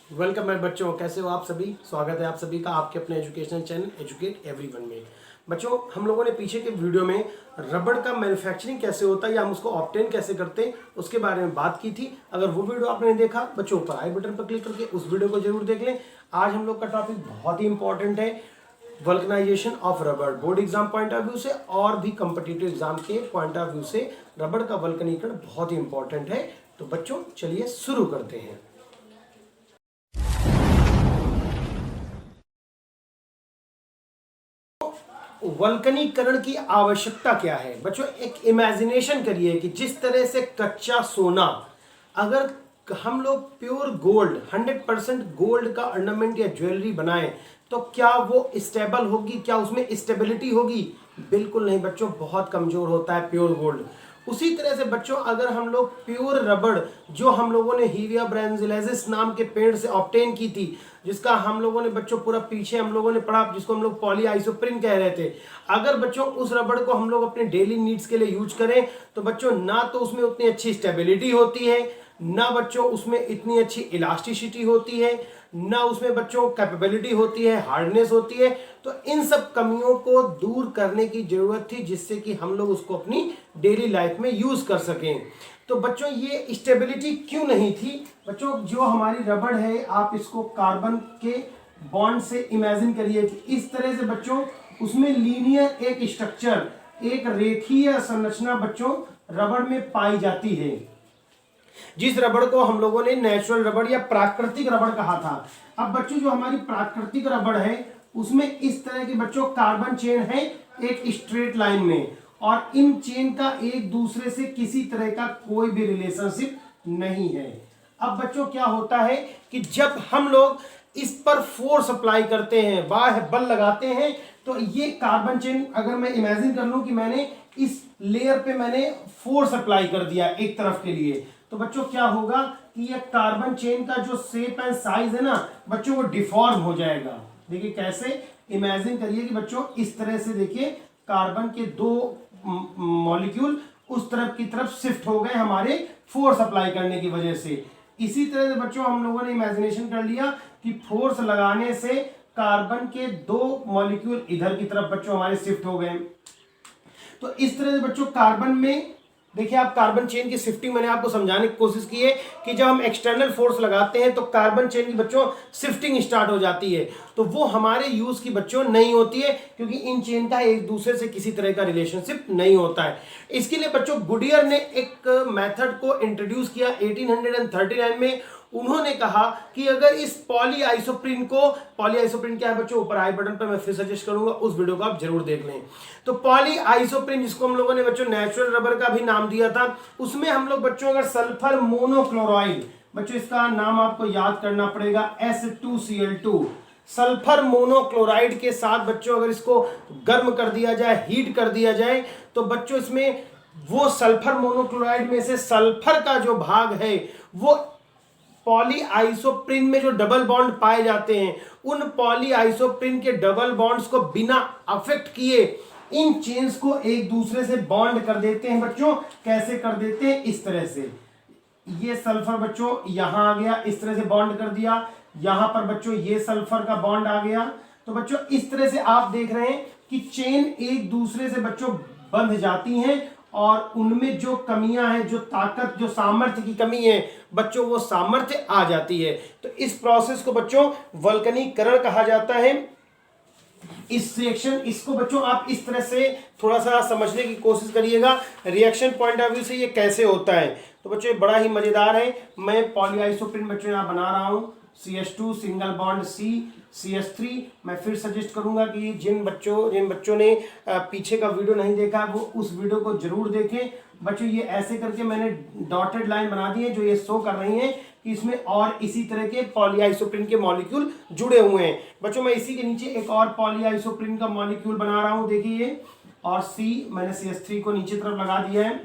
Welcome मेरे बच्चों, कैसे हो आप सभी। स्वागत है आप सभी का आपके अपने एजुकेशनल चैनल एजुकेट एवरीवन में। बच्चों, हम लोगों ने पीछे के वीडियो में रबड़ का मैन्युफैक्चरिंग कैसे होता है या हम उसको ऑब्टेन कैसे करते हैं उसके बारे में बात की थी। अगर वो वीडियो आपने देखा बच्चों, ऊपर आई बटन पर क्लिक करके उस वीडियो को जरूर देख लें। आज हम लोग का टॉपिक बहुत ही इंपॉर्टेंट है, वल्कनाइजेशन ऑफ रबड़। Board exam point of view से और भी कॉम्पिटिटिव एग्जाम के पॉइंट ऑफ व्यू से रबड़ का वल्कनीकरण बहुत ही इंपॉर्टेंट है। तो बच्चों चलिए शुरू करते हैं। वल्कनीकरण की आवश्यकता क्या है बच्चों, एक इमेजिनेशन करिए कि जिस तरह से कच्चा सोना, अगर हम लोग प्योर गोल्ड 100% गोल्ड का ऑर्नामेंट या ज्वेलरी बनाएं तो क्या वो स्टेबल होगी, क्या उसमें स्टेबिलिटी होगी? बिल्कुल नहीं बच्चों, बहुत कमजोर होता है प्योर गोल्ड। उसी तरह से बच्चों, अगर हम लोग प्योर रबड़ जो हम लोगों ने हीविया ब्रांजिलेसिस नाम के पेड़ से ऑब्टेन की थी, जिसका हम लोगों ने बच्चों पूरा पीछे हम लोगों ने पढ़ा, जिसको हम लोग पॉली आइसोप्रिन कह रहे थे। अगर बच्चों उस रबड़ को हम लोग अपने डेली नीड्स के लिए यूज करें तो बच्चों ना तो उसमें उतनी अच्छी स्टेबिलिटी होती है, ना बच्चों उसमें इतनी अच्छी इलास्टिसिटी होती है, ना उसमें बच्चों कैपेबिलिटी होती है, हार्डनेस होती है। तो इन सब कमियों को दूर करने की जरूरत थी जिससे कि हम लोग उसको अपनी डेली लाइफ में यूज कर सकें। तो बच्चों ये स्टेबिलिटी क्यों नहीं थी बच्चों? जो हमारी रबड़ है, आप इसको कार्बन के बॉन्ड से इमेजिन करिए कि इस तरह से बच्चों उसमें लीनियर एक स्ट्रक्चर, एक रेखीय संरचना बच्चों रबड़ में पाई जाती है, जिस रबड़ को हम लोगों ने नेचुरल रबड़ या प्राकृतिक रबड़ कहा था। अब बच्चों जो हमारी प्राकृतिक रबड़ है उसमें इस तरह के बच्चों कार्बन चेन है एक स्ट्रेट लाइन में, और इन चेन का एक दूसरे से किसी तरह का कोई भी रिलेशनशिप नहीं है। अब बच्चों क्या होता है कि जब हम लोग इस पर फोर्स अप्लाई करते हैं, बाह्य बल लगाते हैं, तो ये कार्बन चेन, अगर मैं इमेजिन कर लूं कि मैंने इस लेयर पे मैंने फोर्स अप्लाई कर दिया एक तरफ के लिए, तो बच्चों क्या होगा कि ये कार्बन चेन का जो शेप एंड साइज है ना बच्चों, वो डिफॉर्म हो जाएगा। देखिए कैसे, इमेजिन करिए कि बच्चों इस तरह से देखिए कार्बन के दो मॉलिक्यूल उस तरफ की तरफ शिफ्ट हो गए हमारे फोर्स अप्लाई करने की वजह से। इसी तरह से बच्चों हम लोगों ने इमेजिनेशन कर लिया कि फोर्स लगाने से कार्बन के दो मॉलिक्यूल इधर की तरफ बच्चों हमारे शिफ्ट हो गए। तो इस तरह से बच्चों कार्बन में देखिए, आप कार्बन चेन की शिफ्टिंग मैंने आपको समझाने की कोशिश की है कि जब हम एक्सटर्नल फोर्स लगाते हैं तो कार्बन चेन की बच्चों शिफ्टिंग स्टार्ट हो जाती है, तो वो हमारे यूज की बच्चों नहीं होती है क्योंकि इन चेन का एक दूसरे से किसी तरह का रिलेशनशिप नहीं होता है। इसके लिए बच्चों गुडियर ने एक मेथड को इंट्रोड्यूस किया 1839 में। उन्होंने कहा कि अगर इस पॉली आइसोप्रीन क्या है बच्चों, ऊपर आई बटन पर मैं फिर सजेस्ट करूंगा, उस वीडियो को आप जरूर देख लें। तो पॉली आइसोप्रीन, जिसको हम लोगों ने बच्चों नेचुरल रबर का भी नाम दिया था, उसमें हम लोग बच्चों अगर सल्फर मोनोक्लोराइड, बच्चों इसका नाम आपको याद करना पड़ेगा S2Cl2, सल्फर मोनोक्लोराइड के साथ बच्चों अगर इसको गर्म कर दिया जाए, हीट कर दिया जाए, तो बच्चों इसमें वो सल्फर मोनोक्लोराइड में से सल्फर का जो भाग है वो पॉली आइसोप्रीन में जो डबल बॉन्ड पाए जाते हैं, उन पॉली आइसोप्रीन के डबल बॉन्ड्स को बिना अफेक्ट किए इन चेन्स को एक दूसरे से बॉन्ड कर देते हैं बच्चों। कैसे कर देते हैं? इस तरह से, ये सल्फर बच्चों यहां आ गया, इस तरह से बॉन्ड कर दिया, यहां पर बच्चों ये सल्फर का बॉन्ड आ गया। तो बच्चों इस तरह से आप देख रहे हैं कि चेन एक दूसरे से बच्चों बंध जाती हैं और उनमें जो कमियां हैं, जो ताकत, जो सामर्थ्य की कमी है बच्चों, वो सामर्थ्य आ जाती है। तो इस प्रोसेस को बच्चों वल्कनीकरण कहा जाता है। इस रिएक्शन, इसको बच्चों आप इस तरह से थोड़ा सा समझने की कोशिश करिएगा, रिएक्शन पॉइंट ऑफ व्यू से ये कैसे होता है। तो बच्चों ये बड़ा ही मजेदार है। मैं पॉलीआइसोप्रीन बच्चों यहाँ बना रहा हूँ, CH2 सिंगल बॉन्ड CH3। मैं फिर सजेस्ट करूंगा कि जिन बच्चों ने पीछे का वीडियो नहीं देखा वो उस वीडियो को जरूर देखें। बच्चों ये ऐसे करके मैंने डॉटेड लाइन बना दी है जो ये शो कर रही हैं कि इसमें और इसी तरह के पॉलीआइसोप्रीन के मॉलिक्यूल जुड़े हुए हैं। बच्चों मैं इसी के नीचे एक और पॉलीआइसोप्रीन का मॉलिक्यूल बना रहा हूं, देखिए ये, और मैंने CH3 को नीचे तरफ लगा दिया है,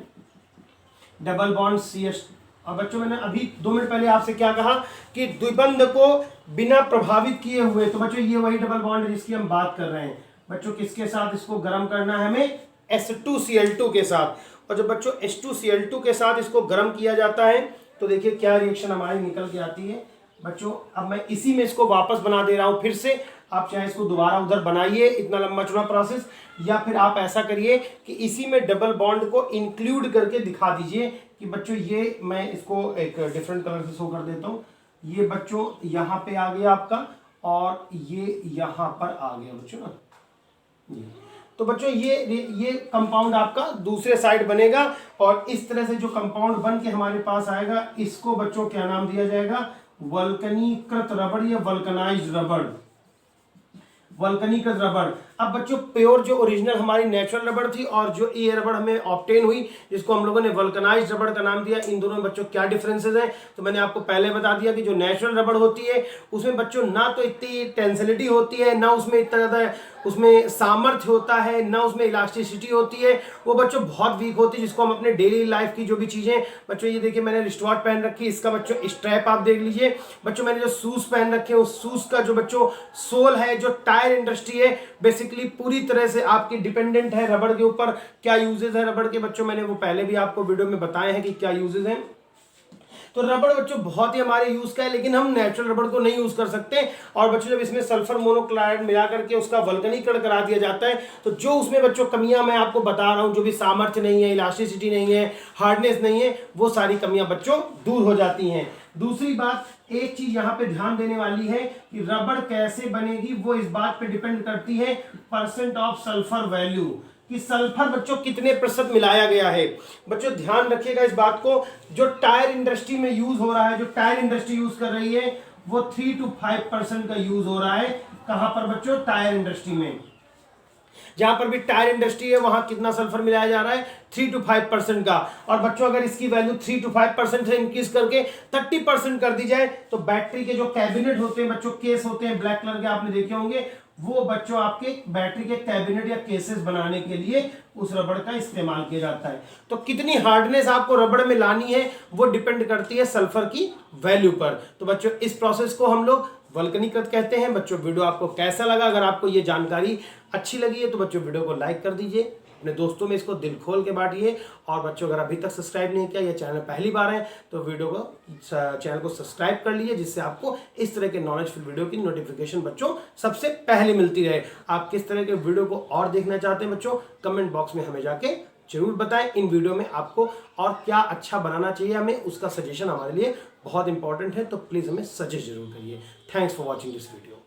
डबल बॉन्ड CH। और बच्चों मैंने अभी 2 मिनट पहले आपसे क्या कहा कि द्विबंध को बिना प्रभावित किए हुए, तो बच्चों ये वही डबल बॉन्ड है जिसकी हम बात कर रहे हैं। बच्चों किसके साथ इसको गर्म करना है हमें? S2Cl2 के साथ। और जब बच्चों H2Cl2 के साथ इसको गर्म किया जाता है तो देखिए क्या रिएक्शन हमारी निकल के आती है। बच्चों अब मैं इसी में इसको वापस बना दे रहा हूं फिर से। आप चाहे इसको दोबारा उधर बनाइए, इतना लंबा चौड़ा प्रोसेस, या फिर आप ऐसा करिए कि इसी में डबल बॉन्ड को इंक्लूड करके दिखा दीजिए कि बच्चों ये मैं इसको एक डिफरेंट कलर से शो कर देता हूं। ये बच्चों यहाँ पे आ गया आपका और ये यहाँ पर आ गया बच्चों ना। तो बच्चों ये कंपाउंड आपका दूसरे साइड बनेगा और इस तरह से जो कंपाउंड बन के हमारे पास आएगा इसको बच्चों क्या नाम दिया जाएगा? वल्कनीकृत रबड़ या वल्कनाइज्ड रबड़। वल्कनीकृत रबड़। अब बच्चों प्योर जो ओरिजिनल हमारी नेचुरल रबड़ थी और जो ये रबड़ हमें ऑब्टेन हुई जिसको हम लोगों ने वल्कनाइज्ड रबड़ का नाम दिया, इन दोनों में बच्चों क्या डिफरेंसेस हैं? तो मैंने आपको पहले बता दिया कि जो नेचुरल रबड़ होती है उसमें बच्चों ना तो इतनी टेंसिलिटी होती है, ना उसमें इतना ज़्यादा उसमें सामर्थ्य होता है, ना उसमें इलास्टिसिटी होती है, वो बच्चों बहुत वीक होती है, जिसको हम अपने डेली लाइफ की जो भी चीज़ें बच्चों, ये देखिए मैंने रिस्टवॉच पहन रखी है, इसका बच्चों स्ट्रैप आप देख लीजिए। बच्चों मैंने जो शूज़ पहन रखे हैं उस शूज़ का जो बच्चों सोल है, जो टायर इंडस्ट्री है बेसिकली पूरी तरह से आपकी डिपेंडेंट है रबड़ के ऊपर। क्या यूजेस है रबड़ के बच्चों, मैंने वो पहले भी आपको वीडियो में बताए हैं कि क्या यूजेस हैं। तो रबड़ बच्चों बहुत ही हमारे यूज का है, लेकिन हम नेचुरल रबड़ को नहीं यूज कर सकते। और बच्चों जब इसमें सल्फर मोनोक्लाइड मिला करके उसका वल्कनीकरण करा दिया जाता है तो जो उसमें बच्चों कमियां मैं आपको बता रहा हूं, जो भी सामर्थ्य नहीं है, इलास्टिसिटी नहीं है, हार्डनेस नहीं है, वो सारी कमियां बच्चों दूर हो जाती हैं। दूसरी बात, एक चीज यहां पे ध्यान देने वाली है कि रबड़ कैसे बनेगी वो इस बात पे डिपेंड करती है परसेंट ऑफ सल्फर वैल्यू, कि सल्फर बच्चों कितने प्रतिशत मिलाया गया है। बच्चों ध्यान रखिएगा इस बात को, जो टायर इंडस्ट्री में यूज हो रहा है, जो टायर इंडस्ट्री यूज कर रही है वो 3 to 5% का यूज हो रहा है। कहां पर बच्चों? टायर इंडस्ट्री में। जहां पर भी टायर इंडस्ट्री है वहां कितना सल्फर मिलाया जा रहा है? 3 to 5% का। और बच्चों अगर इसकी वैल्यू 3 to 5% से इंक्रीज करके 30% कर दी जाए तो बैटरी के जो कैबिनेट होते हैं बच्चों, केस होते हैं ब्लैक कलर के, आपने देखे होंगे, वो बच्चों आपके बैटरी के कैबिनेट या केसेस बनाने के लिए उस रबड़ का इस्तेमाल किया जाता है। तो कितनी हार्डनेस आपको रबड़ में लानी है वो डिपेंड करती है सल्फर की वैल्यू पर। तो बच्चों इस प्रोसेस को हम लोग वल्कनीकृत कहते हैं। बच्चों वीडियो आपको कैसा लगा? अगर आपको ये जानकारी अच्छी लगी है तो बच्चों वीडियो को लाइक कर दीजिए, अपने दोस्तों में इसको दिल खोल के बांटिए। और बच्चों अगर अभी तक सब्सक्राइब नहीं किया या चैनल पहली बार है तो चैनल को सब्सक्राइब कर लीजिए, जिससे आपको इस तरह के नॉलेजफुल वीडियो की नोटिफिकेशन बच्चों सबसे पहले मिलती रहे। आप किस तरह के वीडियो को और देखना चाहते हैं बच्चों, कमेंट बॉक्स में हमें जाके जरूर बताएं। इन वीडियो में आपको और क्या अच्छा बनाना चाहिए हमें, उसका सजेशन हमारे लिए बहुत इंपॉर्टेंट है, तो प्लीज हमें सजेस्ट जरूर करिए। Thanks for watching this video.